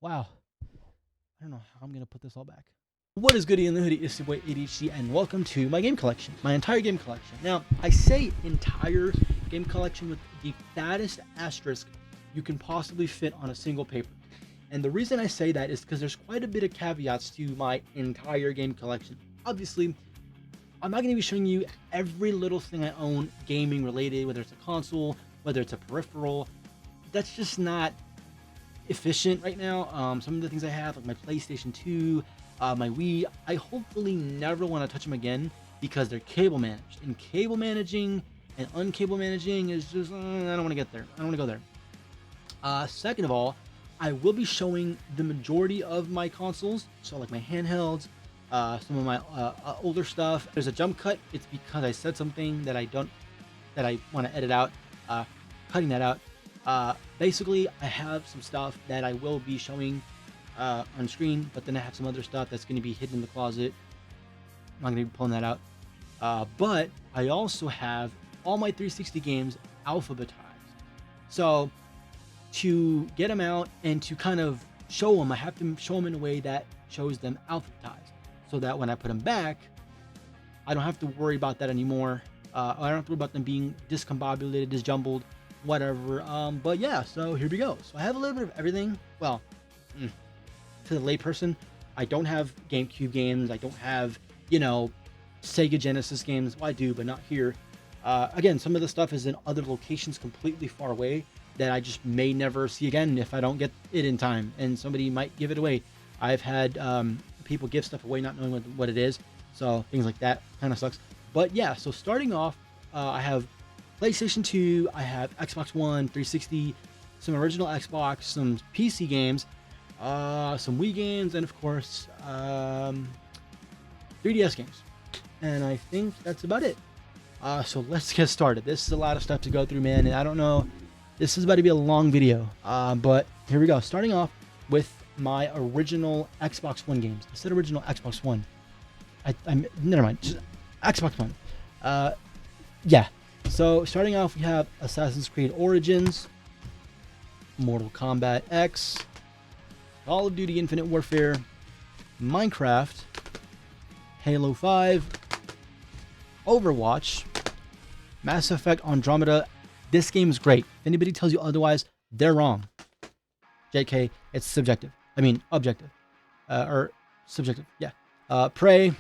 Wow. I don't know how I'm going to put this all back. What is goody in the hoodie? It's your boy ADHD, and welcome to my game collection, my entire game collection. Now, I say entire game collection with the fattest asterisk you can possibly fit on a single paper. And the reason I say that is because there's quite a bit of caveats to my entire game collection. Obviously, I'm not going to be showing you every little thing I own gaming related, whether it's a console, whether it's a peripheral. That's just not efficient right now. Some of the things I have, like my PlayStation 2, my Wii, I hopefully never want to touch them again because they're cable managed. And cable managing and uncable managing is just, I don't want to get there. I don't want to go there. Second of all, I will be showing the majority of my consoles. So like my handhelds, some of my older stuff. There's a jump cut. It's because I said something that I want to edit out. Cutting that out. Basically, I have some stuff that I will be showing on screen, but then I have some other stuff that's going to be hidden in the closet. I'm not going to be pulling that out. But I also have all my 360 games alphabetized. So to get them out and to kind of show them, I have to show them in a way that shows them alphabetized, so that when I put them back, I don't have to worry about that anymore. I don't have to worry about them being discombobulated, disjumbled, whatever. But yeah, so here we go. So I have a little bit of everything. Well, to the layperson, I don't have GameCube games. I don't have, Sega Genesis games. Well, I do, but not here. Again, some of the stuff is in other locations completely far away that I just may never see again if I don't get it in time, and somebody might give it away. I've had people give stuff away not knowing what it is, so things like that kind of sucks. But yeah, so starting off, I have PlayStation 2, I have Xbox One, 360, some original Xbox, some PC games, some Wii games, and of course, 3DS games. And I think that's about it. So let's get started. This is a lot of stuff to go through, man, and I don't know. This is about to be a long video, but here we go. Starting off with my original Xbox One games. I said original Xbox One. I'm never mind. Just Xbox One. Yeah. So starting off, we have Assassin's Creed Origins, Mortal Kombat X, Call of Duty Infinite Warfare, Minecraft, Halo 5, Overwatch, Mass Effect Andromeda. This game is great. If anybody tells you otherwise, they're wrong. JK, it's subjective. I mean, objective. Or subjective, yeah. Prey,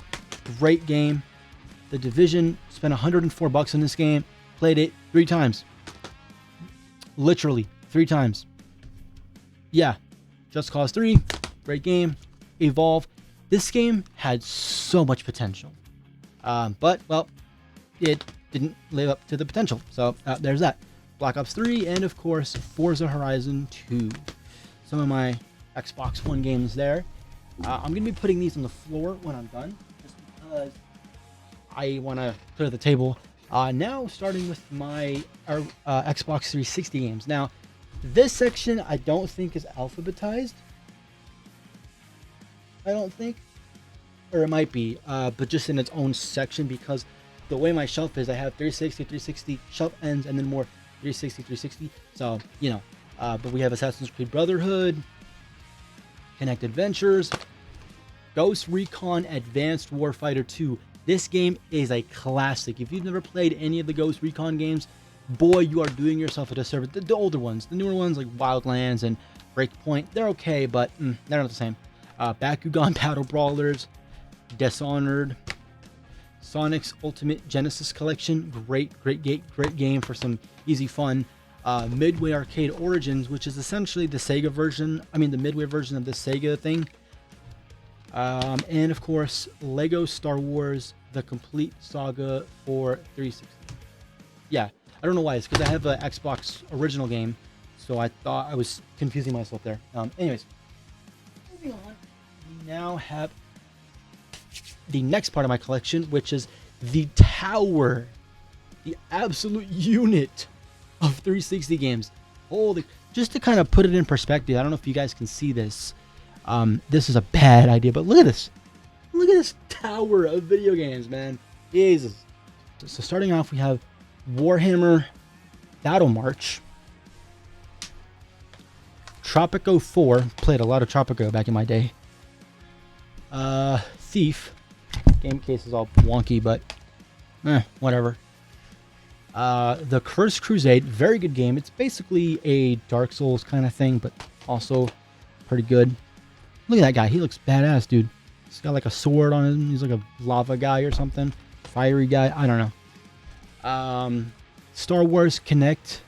great game. The Division, spent $104 on this game. Played it 3 times. Literally, 3 times. Yeah. Just Cause 3, great game. Evolve. This game had so much potential. But, well, it didn't live up to the potential. So there's that. Black Ops 3, and of course, Forza Horizon 2. Some of my Xbox One games there. I'm going to be putting these on the floor when I'm done, just because I want to clear the table. Now, starting with my Xbox 360 games. Now, this section I don't think is alphabetized. I don't think. Or it might be, but just in its own section, because the way my shelf is, I have 360, shelf ends, and then more 360. So, but we have Assassin's Creed Brotherhood, Kinect Adventures, Ghost Recon Advanced Warfighter 2. This game is a classic. If you've never played any of the Ghost Recon games, boy, you are doing yourself a disservice. The older ones, the newer ones like Wildlands and Breakpoint, they're okay, but they're not the same. Bakugan Battle Brawlers, Dishonored, Sonic's Ultimate Genesis Collection, great game for some easy fun. Midway Arcade Origins, which is essentially the Sega version, the Midway version of the Sega thing. And of course, Lego Star Wars, the complete saga for 360. Yeah, I don't know why, it's because I have an Xbox original game, so I thought I was confusing myself there. Anyways, moving on, we now have the next part of my collection, which is the tower, the absolute unit of 360 games. Holy, just to kind of put it in perspective, I don't know if you guys can see this. This is a bad idea, but look at this. Look at this tower of video games, man. Jesus. So starting off, we have Warhammer Battle March, Tropico 4. Played a lot of Tropico back in my day. Thief. Game case is all wonky, but whatever. The Cursed Crusade. Very good game. It's basically a Dark Souls kind of thing, but also pretty good. Look at that guy. He looks badass, dude. He's got like a sword on him. He's like a lava guy or something. Fiery guy. I don't know. Star Wars Connect.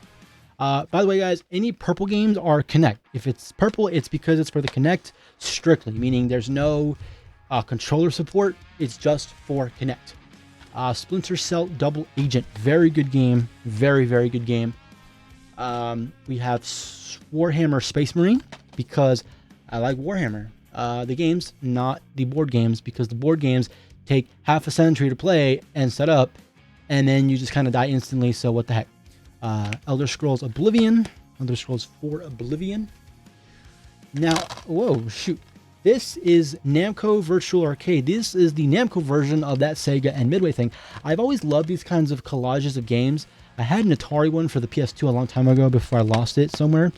By the way, guys, any purple games are Connect. If it's purple, it's because it's for the Connect strictly, meaning there's no controller support. It's just for Connect. Splinter Cell Double Agent. Very good game. Very, very good game. We have Warhammer Space Marine because I like Warhammer. The games, not the board games, because the board games take half a century to play and set up, and then you just kind of die instantly, so what the heck. Elder Scrolls Oblivion. Elder Scrolls 4 Oblivion. Now, whoa, shoot. This is Namco Virtual Arcade. This is the Namco version of that Sega and Midway thing. I've always loved these kinds of collages of games. I had an Atari one for the PS2 a long time ago before I lost it somewhere.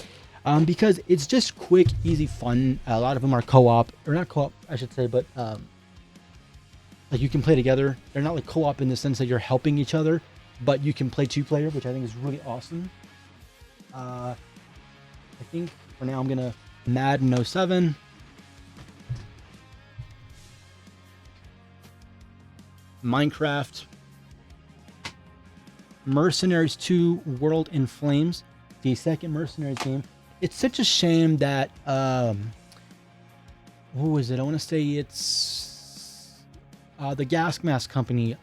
Because it's just quick, easy fun. A lot of them are co-op, or not co-op, I should say, but like you can play together. They're not like co-op in the sense that you're helping each other, but you can play two-player, which I think is really awesome. I think for now I'm gonna Madden 07. Minecraft. Mercenaries 2 World in Flames, the second Mercenaries game. It's such a shame that who is it? I want to say it's the Gas Mask Company.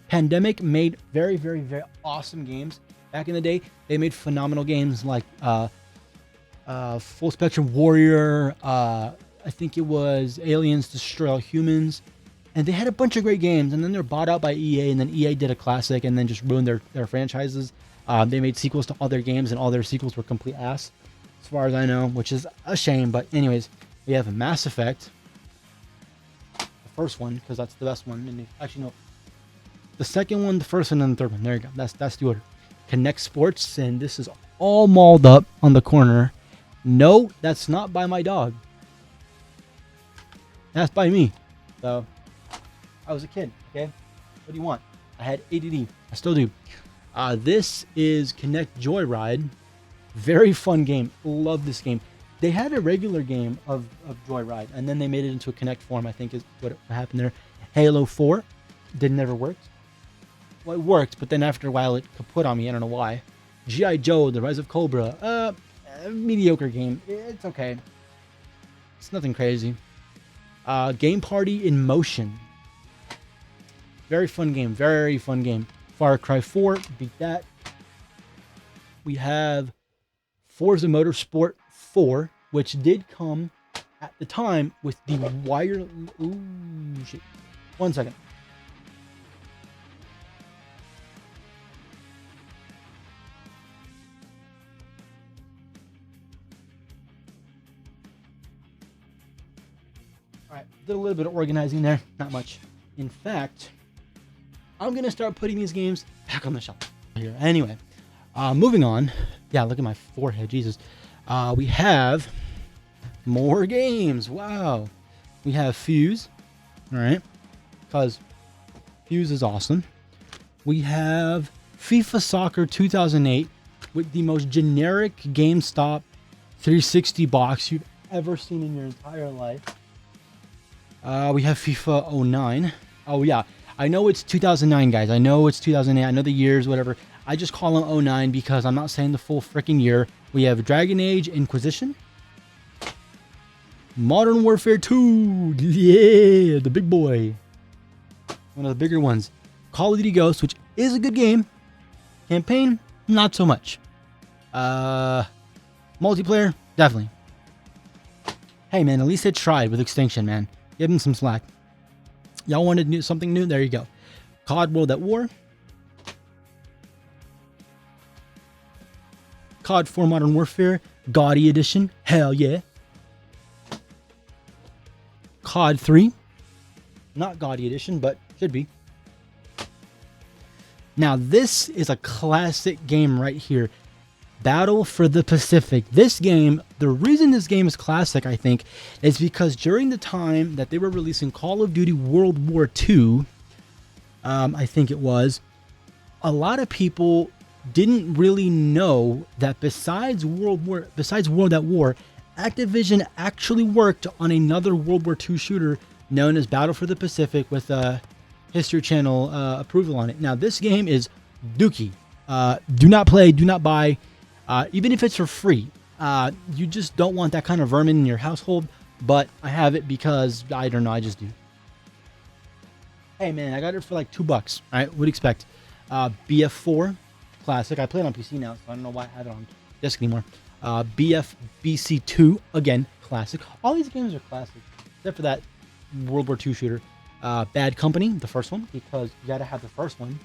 Pandemic made very, very, very awesome games back in the day. They made phenomenal games like Full Spectrum Warrior. I think it was Aliens Destroy All Humans. And they had a bunch of great games, and then they're bought out by EA, and then EA did a classic and then just ruined their franchises. They made sequels to all their games, and all their sequels were complete ass, as far as I know, which is a shame. But anyways, we have Mass Effect. The first one, because that's the best one. And actually, no. The second one, the first one, and the third one. There you go. That's the order. Connect Sports, and this is all mauled up on the corner. No, that's not by my dog. That's by me. So... I was a kid, okay? What do you want? I had ADD. I still do. This is Connect Joyride. Very fun game. Love this game. They had a regular game of Joyride, and then they made it into a Connect form, I think is what happened there. Halo 4. Never worked. Well, it worked, but then after a while it kaput on me. I don't know why. G.I. Joe, The Rise of Cobra. Mediocre game. It's okay. It's nothing crazy. Game Party in Motion. Very fun game. Very fun game. Far Cry 4. Beat that. We have Forza Motorsport 4, which did come at the time with the wire... Ooh, shit. 1 second. Alright, did a little bit of organizing there. Not much. In fact... I'm going to start putting these games back on the shelf here. Anyway, moving on. Yeah, look at my forehead. Jesus. We have more games. Wow. We have Fuse. All right. Because Fuse is awesome. We have FIFA Soccer 2008 with the most generic GameStop 360 box you've ever seen in your entire life. We have FIFA 09. Oh, yeah. I know it's 2009, guys. I know it's 2008. I know the years, whatever. I just call them 09 because I'm not saying the full freaking year. We have Dragon Age Inquisition. Modern Warfare 2. Yeah, the big boy. One of the bigger ones. Call of Duty Ghosts, which is a good game. Campaign, not so much. Multiplayer, definitely. Hey, man, at least they tried with Extinction, man. Give them some slack. Y'all wanted something new? There you go. COD World at War. COD 4 Modern Warfare. Gaudy Edition. Hell yeah. COD 3. Not Gaudy Edition, but should be. Now, this is a classic game right here. Battle for the Pacific. This game, the reason this game is classic, I think, is because during the time that they were releasing Call of Duty World War II, I think it was, a lot of people didn't really know that besides World at War, Activision actually worked on another World War II shooter known as Battle for the Pacific with History Channel approval on it. Now, this game is dookie. Do not play, do not buy, even if it's for free. You just don't want that kind of vermin in your household, but I have it because, I don't know, I just do. Hey man, I got it for like $2. All right, what do you expect? BF4 classic. I play it on PC now, so I don't know why I have it on disc anymore. BC2 again, classic. All these games are classic, except for that World War II shooter. Bad Company, the first one, because you gotta have the first one.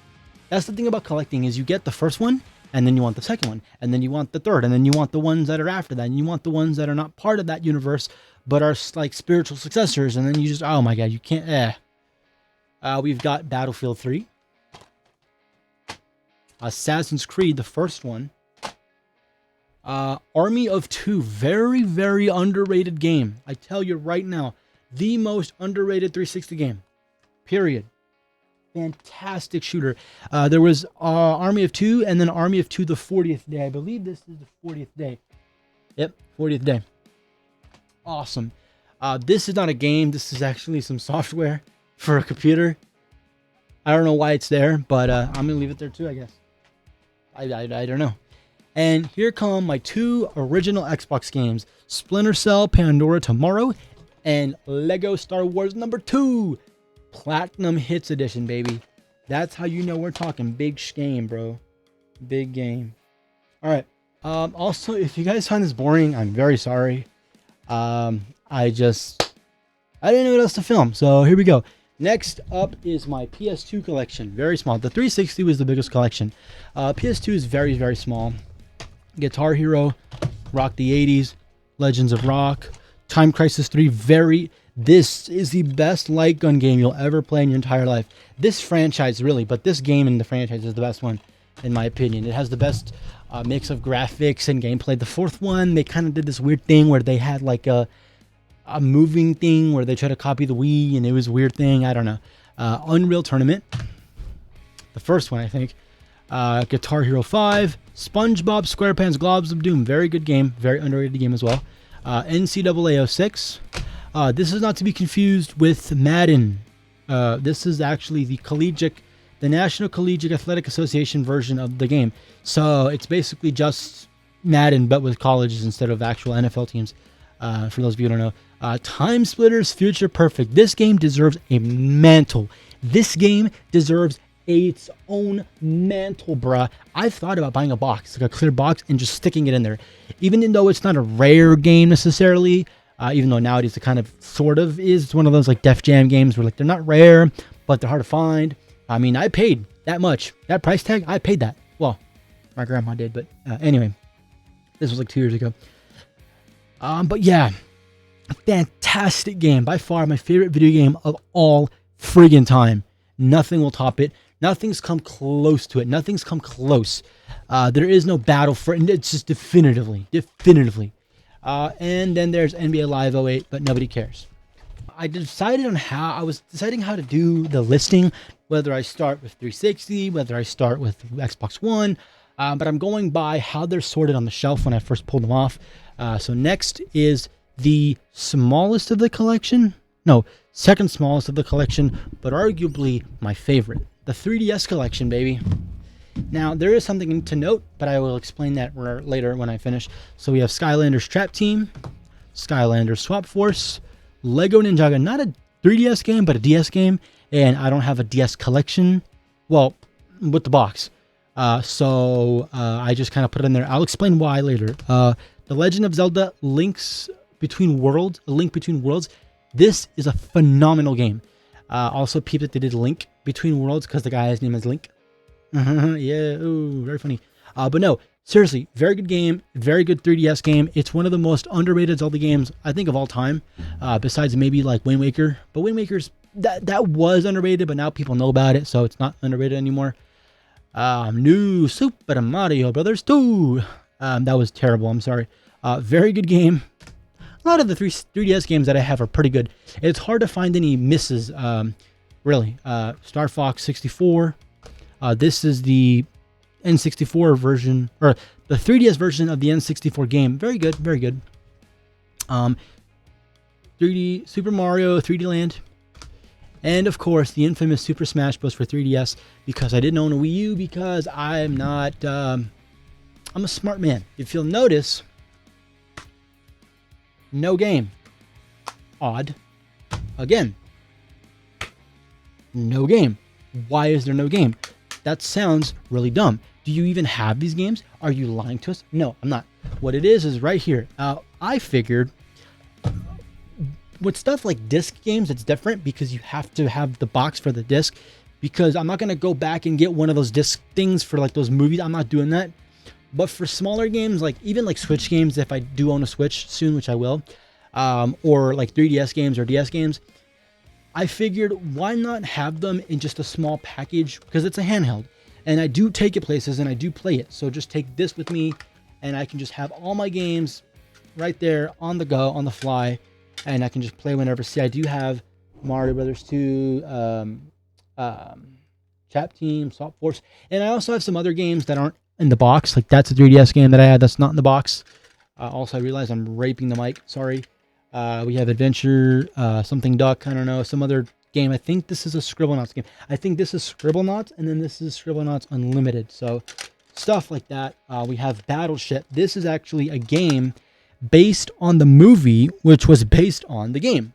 That's the thing about collecting, is you get the first one, and then you want the second one, and then you want the third, and then you want the ones that are after that, and you want the ones that are not part of that universe, but are like spiritual successors, and then you just, oh my god, you can't, we've got Battlefield 3. Assassin's Creed, the first one. Army of Two, very, very underrated game. I tell you right now, the most underrated 360 game. Period. Fantastic shooter. There was Army of Two, and then Army of Two the 40th day. I believe this is the 40th day. Yep, 40th day. Awesome. This is not a game. This is actually some software for a computer. I don't know why it's there, but I'm going to leave it there too, I guess. I don't know. And here come my two original Xbox games. Splinter Cell Pandora Tomorrow and Lego Star Wars #2. Platinum Hits Edition, baby. That's how you know we're talking big game, bro. Big game. All right. Also, if you guys find this boring, I'm very sorry. I didn't know what else to film, so here we go. Next up is my PS2 collection. Very small. The 360 was the biggest collection. PS2 is very, very small. Guitar Hero, Rock the 80s, Legends of Rock, Time Crisis 3. This is the best light gun game you'll ever play in your entire life. This franchise, really, but this game in the franchise is the best one, in my opinion. It has the best mix of graphics and gameplay. The fourth one, they kind of did this weird thing where they had like a moving thing where they tried to copy the Wii, and it was a weird thing. I don't know. Unreal Tournament, the first one, I think. Guitar Hero 5, SpongeBob SquarePants Globs of Doom. Very good game. Very underrated game as well. NCAA 06. This is not to be confused with Madden. This is actually the National Collegiate Athletic Association version of the game. So it's basically just Madden, but with colleges instead of actual NFL teams. For those of you who don't know. Time Splitters Future Perfect. This game deserves a mantle. This game deserves its own mantle, bruh. I've thought about buying a box, like a clear box, and just sticking it in there. Even though it's not a rare game necessarily, even though nowadays it kind of sort of is. It's one of those like Def Jam games where like they're not rare, but they're hard to find. I mean, I paid that much. That price tag, I paid that. Well, my grandma did, but anyway. This was like 2 years ago. But yeah, a fantastic game. By far my favorite video game of all friggin' time. Nothing will top it. Nothing's come close to it. Nothing's come close. There is no battle for it. It's just definitively. And then there's NBA Live 08, but nobody cares. I was deciding how to do the listing, whether I start with 360, whether I start with Xbox One, but I'm going by how they're sorted on the shelf when I first pulled them off. So next is the smallest of the collection. No, second smallest of the collection, but arguably my favorite. The 3DS collection, baby. Now, there is something to note, but I will explain that later when I finish. So we have Skylanders Trap Team, Skylanders Swap Force, Lego Ninjago, not a 3DS game, but a DS game, and I don't have a DS collection, well, with the box. So I just kind of put it in there. I'll explain why later. The Legend of Zelda A Link Between Worlds. This is a phenomenal game. Also, peep that they did Link Between Worlds because the guy's name is Link. Yeah, ooh, very funny. But no, seriously, very good game, very good 3DS game. It's one of the most underrated Zelda games I think of all time, besides maybe like Wind Waker. But Wind Waker's that was underrated, but now people know about it, so it's not underrated anymore. New Super Mario Brothers 2. That was terrible. I'm sorry. Very good game. A lot of the 3DS games that I have are pretty good. It's hard to find any misses, really. Star Fox 64. This is the N64 version, or the 3DS version of the N64 game. Very good, very good. 3D Super Mario 3D Land. And of course, the infamous Super Smash Bros. For 3DS, because I didn't own a Wii U, because I'm not, I'm a smart man. If you'll notice, no game. Odd. Again, no game. Why is there no game? That sounds really dumb. Do you even have these games? Are you lying to us? No, I'm not. What it is right here. I figured with stuff like disc games, it's different because you have to have the box for the disc, because I'm not going to go back and get one of those disc things for like those movies. I'm not doing that. But for smaller games, like even like Switch games, if I do own a Switch soon, which I will, or like 3DS games or DS games, I figured why not have them in just a small package, because it's a handheld and I do take it places and I do play it. So just take this with me and I can just have all my games right there on the go, on the fly, and I can just play whenever. See, I do have Mario Brothers 2, Chap Team, Salt Force, and I also have some other games that aren't in the box. Like that's a 3DS game that I had that's not in the box. Also, I realize I'm raping the mic. Sorry. We have Adventure, something Duck. I don't know, some other game. I think this is a Scribblenauts game. I think this is Scribblenauts, and then this is Scribblenauts Unlimited. So stuff like that. We have Battleship. This is actually a game based on the movie, which was based on the game.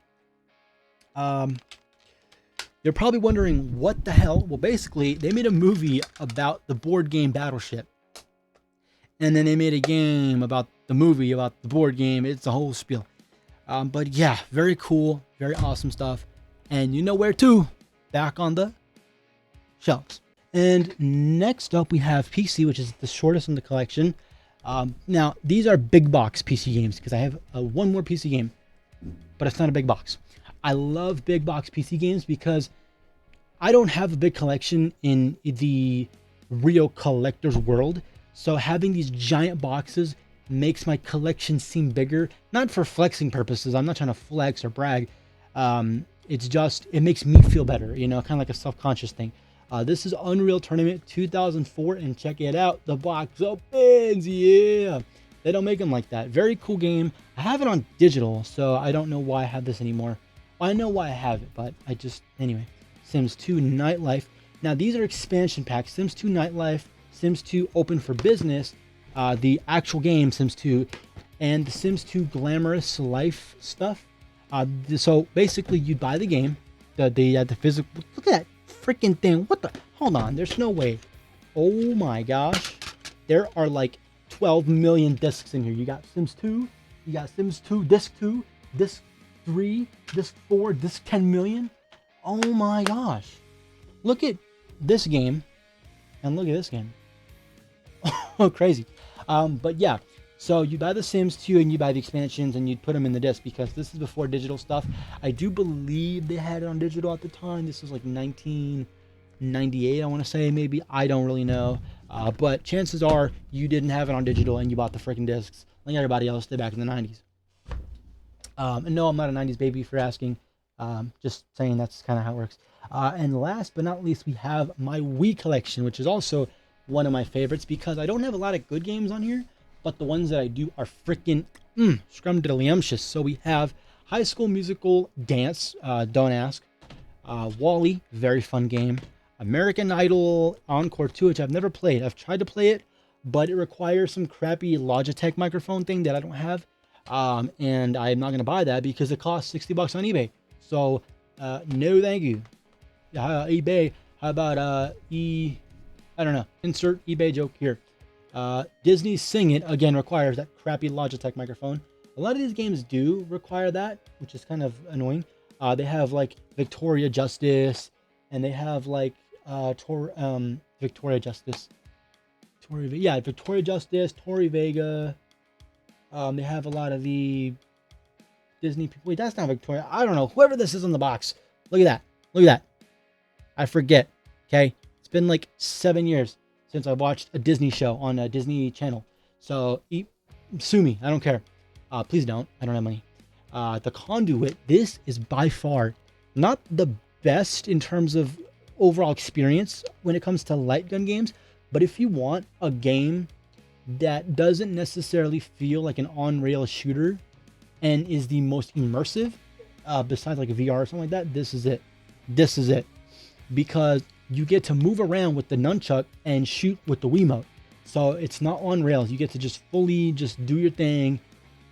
You're probably wondering what the hell. Well, basically, they made a movie about the board game Battleship, and then they made a game about the movie about the board game. It's a whole spiel. But yeah, very cool, very awesome stuff. And you know where to? Back on the shelves. And next up, we have PC, which is the shortest in the collection. Now, these are big box PC games, because I have one more PC game, but it's not a big box. I love big box PC games because I don't have a big collection in the real collector's world. So having these giant boxes makes my collection seem bigger, not for flexing purposes. I'm not trying to flex or brag. It's just, it makes me feel better, you know, kind of like a self-conscious thing. This is Unreal Tournament 2004, and check it out. The box opens, yeah. They don't make them like that. Very cool game. I have it on digital, so I don't know why I have this anymore. Well, I know why I have it, but I just, anyway. Sims 2 Nightlife. Now, these are expansion packs. Sims 2 Nightlife, Sims 2 Open for Business, the actual game Sims 2, and the Sims 2 Glamorous Life stuff. So basically, you buy the game, the physical. Look at that freaking thing. What the? Hold on. There's no way. Oh my gosh. There are like 12 million discs in here. You got Sims 2. You got Sims 2 Disc 2, Disc 3, Disc 4, Disc 10 million. Oh my gosh. Look at this game and look at this game. Oh, crazy. But yeah, so you buy the Sims 2 and you buy the expansions and you put them in the disc, because this is before digital stuff. I do believe they had it on digital at the time. This was like 1998, I want to say, maybe. I don't really know. But chances are you didn't have it on digital and you bought the freaking discs like everybody else did back in the 90s. And no, I'm not a 90s baby for asking. Just saying that's kind of how it works. And last but not least, we have my Wii collection, which is also one of my favorites, because I don't have a lot of good games on here, but the ones that I do are freaking scrumdiddlyumptious. So we have High School Musical Dance, don't ask. WALL-E, very fun game. American Idol Encore 2, which I've never played. I've tried to play it, but it requires some crappy Logitech microphone thing that I don't have. And I'm not going to buy that because it costs $60 on eBay. So, no thank you. eBay, how about, I don't know, insert eBay joke here. Disney Sing It, again, requires that crappy Logitech microphone. A lot of these games do require that, which is kind of annoying. They have, like, Victoria Justice, and they have, like, Victoria Justice. Victoria Justice, Tori Vega. They have a lot of the Disney people. Wait, that's not Victoria. I don't know. Whoever this is on the box. Look at that. Look at that. I forget. Okay. It's been like 7 years since I watched a Disney show on a Disney Channel. So sue me, I don't care. Please don't. I don't have money. The Conduit. This is by far not the best in terms of overall experience when it comes to light gun games, but if you want a game that doesn't necessarily feel like an on-rail shooter and is the most immersive, besides like a VR or something like that, this is it. This is it. Because you get to move around with the nunchuck and shoot with the Wiimote. So it's not on rails. You get to just fully just do your thing.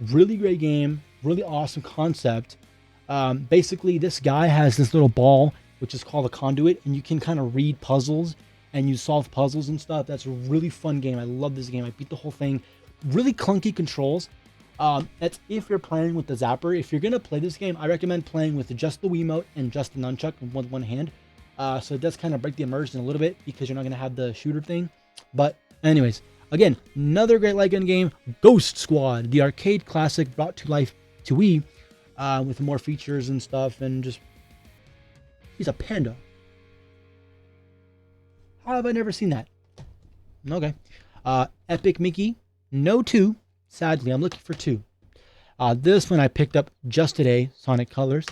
Really great game. Really awesome concept. Basically, this guy has this little ball, which is called a conduit, and you can kind of read puzzles and you solve puzzles and stuff. That's a really fun game. I love this game. I beat the whole thing. Really clunky controls. That's if you're playing with the zapper. If you're gonna play this game, I recommend playing with just the Wiimote and just the nunchuck with one hand. So it does kind of break the immersion a little bit because you're not gonna have the shooter thing. But anyways, again, another great light gun game, Ghost Squad, the arcade classic brought to life to Wii, with more features and stuff, and just he's a panda. How have I never seen that? Okay. Epic Mickey, no 2. Sadly, I'm looking for 2. This one I picked up just today, Sonic Colors,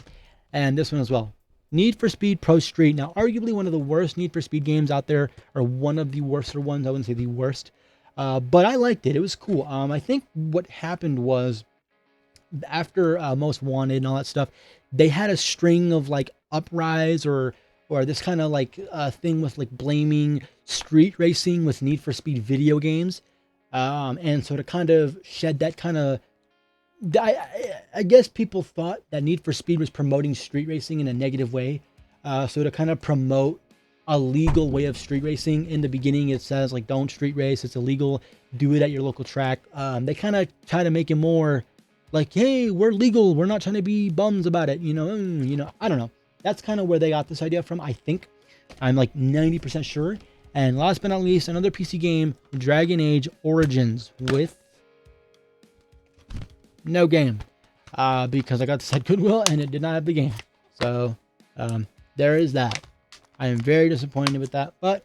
and this one as well. Need for Speed Pro Street. Now, arguably one of the worst Need for Speed games out there, or one of the worser ones. I wouldn't say the worst, but I liked it. It was cool. I think what happened was after Most Wanted and all that stuff, they had a string of like Uprise or this kind of like thing with like blaming street racing with Need for Speed video games. And so to kind of shed that kind of, I guess people thought that Need for Speed was promoting street racing in a negative way. So to kind of promote a legal way of street racing, in the beginning it says like, don't street race, it's illegal, do it at your local track. They kind of try to make it more like, hey, we're legal, we're not trying to be bums about it, you know, I don't know. That's kind of where they got this idea from, I think. I'm like 90% sure. And last but not least, another PC game, Dragon Age Origins, with no game, because I got this at Goodwill and it did not have the game. So there is that. I am very disappointed with that, but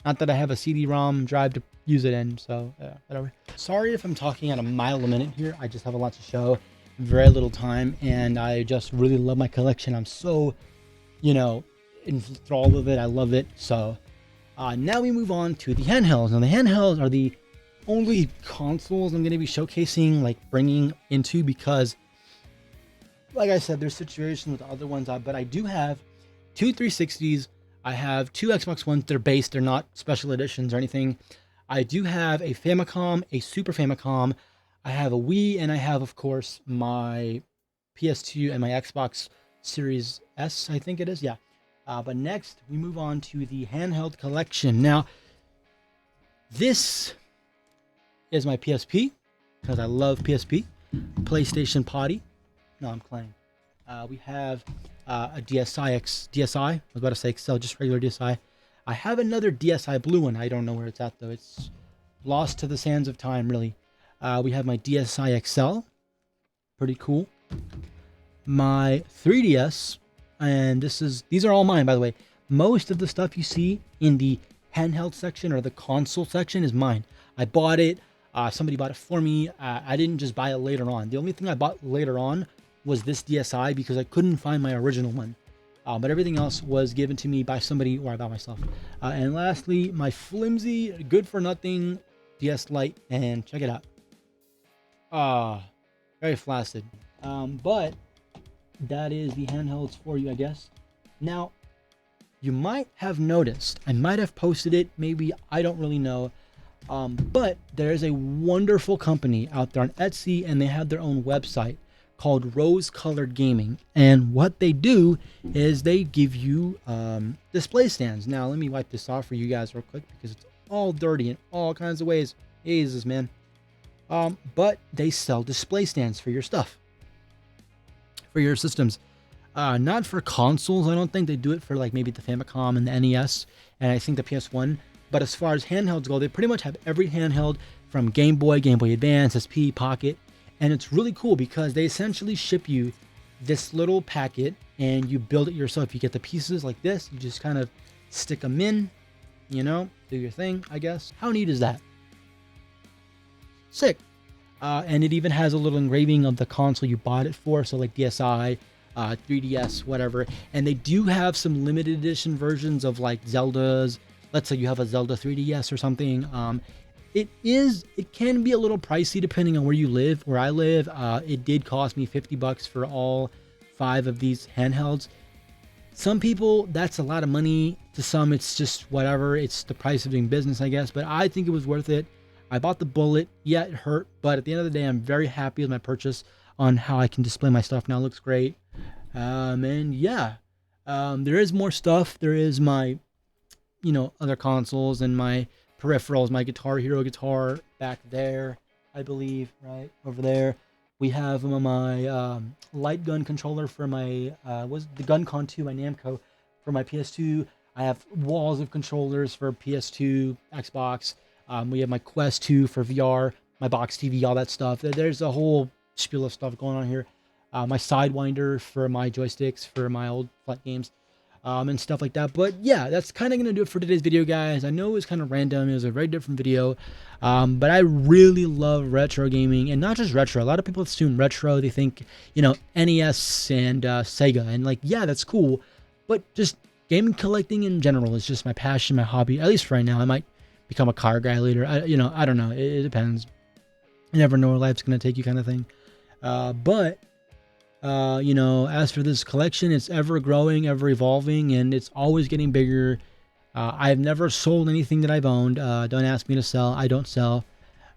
not that I have a CD-ROM drive to use it in, so whatever. Sorry if I'm talking at a mile a minute here. I just have a lot to show, very little time, and I just really love my collection. I'm so, enthralled with it. I love it. So now we move on to the handhelds. Now the handhelds are the only consoles I'm going to be showcasing, like bringing into, because like I said, there's situations with other ones, but I do have 2 360s. I have 2 Xbox Ones. They're base. They're not special editions or anything. I do have a Famicom, a Super Famicom. I have a Wii, and I have, of course, my PS2 and my Xbox Series S, I think it is. Yeah. But next, we move on to the handheld collection. Now, this is my PSP, because I love PSP. PlayStation Potty. No, I'm playing. We have a DSi. I was about to say XL, just regular DSi. I have another DSi blue one. I don't know where it's at, though. It's lost to the sands of time, really. We have my DSi XL. Pretty cool. My 3DS. And these are all mine, by the way. Most of the stuff you see in the handheld section or the console section is mine. I bought it. Somebody bought it for me. I didn't just buy it later on. The only thing I bought later on was this DSi because I couldn't find my original one. But everything else was given to me by somebody or by myself. And lastly, my flimsy, good-for-nothing DS Lite. And check it out. Very flaccid. But that is the handhelds for you, I guess. Now, you might have noticed, I might have posted it, maybe, I don't really know. But there is a wonderful company out there on Etsy, and they have their own website called Rose Colored Gaming. And what they do is they give you display stands. Now, let me wipe this off for you guys real quick because it's all dirty in all kinds of ways. Jesus, man. But they sell display stands for your stuff, for your systems. Not for consoles. I don't think they do it for like maybe the Famicom and the NES, and I think the PS1. But as far as handhelds go, they pretty much have every handheld from Game Boy, Game Boy Advance, SP, Pocket. And it's really cool because they essentially ship you this little packet and you build it yourself. You get the pieces like this. You just kind of stick them in, do your thing, I guess. How neat is that? sick. And it even has a little engraving of the console you bought it for, so like DSi, 3DS, whatever. And they do have some limited edition versions of like Zelda's. Let's say you have a Zelda 3DS or something. It can be a little pricey depending on where you live. Where I live, it did cost me $50 for all 5 of these handhelds. Some people, that's a lot of money. To some, it's just whatever. It's the price of doing business, I guess. But I think it was worth it. I bought the Bullet. Yeah, it hurt. But at the end of the day, I'm very happy with my purchase on how I can display my stuff now. It looks great. And yeah, there is more stuff. There is my, other consoles and my peripherals, my Guitar Hero guitar back there, I believe, right over there. We have my light gun controller for my was the GunCon 2 by Namco for my PS2. I have walls of controllers for PS2, Xbox. We have my Quest 2 for VR, my box TV, all that stuff. There's a whole spiel of stuff going on here. My Sidewinder for my joysticks for my old flight games. And stuff like that. But yeah, that's kind of going to do it for today's video, guys. I know it was kind of random. It was a very different video. But I really love retro gaming, and not just retro. A lot of people assume retro. They think, NES and Sega. And like, yeah, that's cool. But just gaming collecting in general is just my passion, my hobby. At least right now. I might become a car guy later. I don't know. It depends. You never know where life's going to take you, kind of thing. As for this collection, it's ever growing, ever evolving, and it's always getting bigger. I've never sold anything that I've owned. Don't ask me to sell. I don't sell.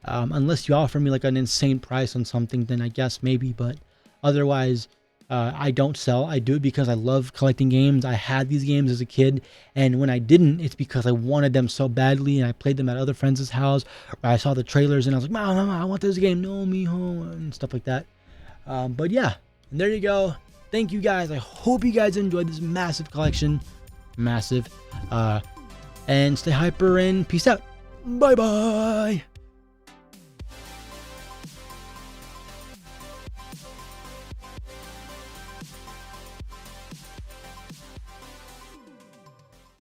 Unless you offer me like an insane price on something, then I guess maybe, but otherwise, I don't sell. I do it because I love collecting games. I had these games as a kid, and when I didn't, it's because I wanted them so badly, and I played them at other friends' house, or I saw the trailers, and I was like, Mama, I want this game, no, mijo, and stuff like that. But yeah. And there you go. Thank you guys. I hope you guys enjoyed this massive collection. Massive. And stay hyper and peace out. Bye bye.